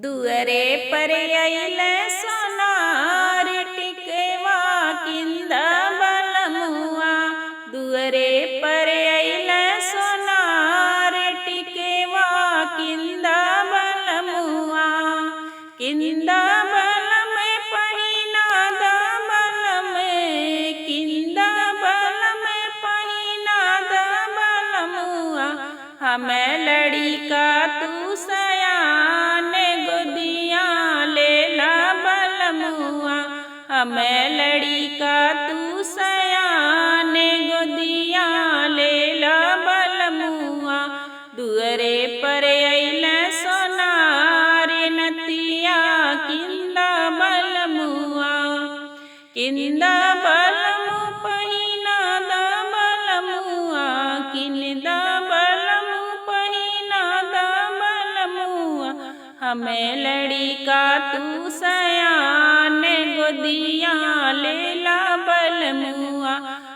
दुअरे पर अइले सोनार टिकवा किंद बलमुआ। दुअरे पर अइले सोनार टिकवा किंद बलमुआ। किंद बलम पहिना दबलम किंद बलम पहिना दबलमुआ। हमें लड़ी का तू सयान गोदिया लेला बलमुआ। हमें लड़ी का तू सयान गोदिया लेला बलमुआ। दुअरे पर अइले सोनार नतिया किंद बलमुआ। किंद बलम पहिना दबलमुआ। किंद बलम पहिना दबलमुआ। हमें लड़ी का तू सयान गोदिया लेला बलमुआ।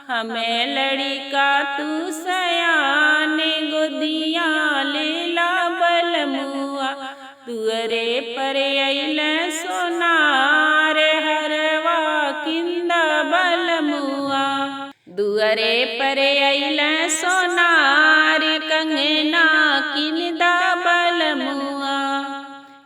हमें लड़ी का तू सयान गोदिया लेला बलमुआ। दुअरे पर अइले सोनार हरवा किंद बलमुआ। दुअरे पर अइले सोनार कंगना किंद बलमुआ।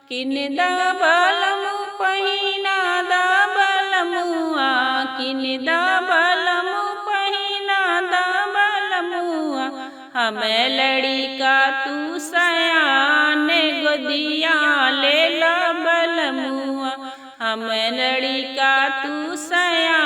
किंद बलम पहिना दबलमुआ। किंद बलम पहिना दबलमुआ। हमें लड़ी का तू सयान गोदिया लेला बलमुआ। हमें लड़ी का तू सयान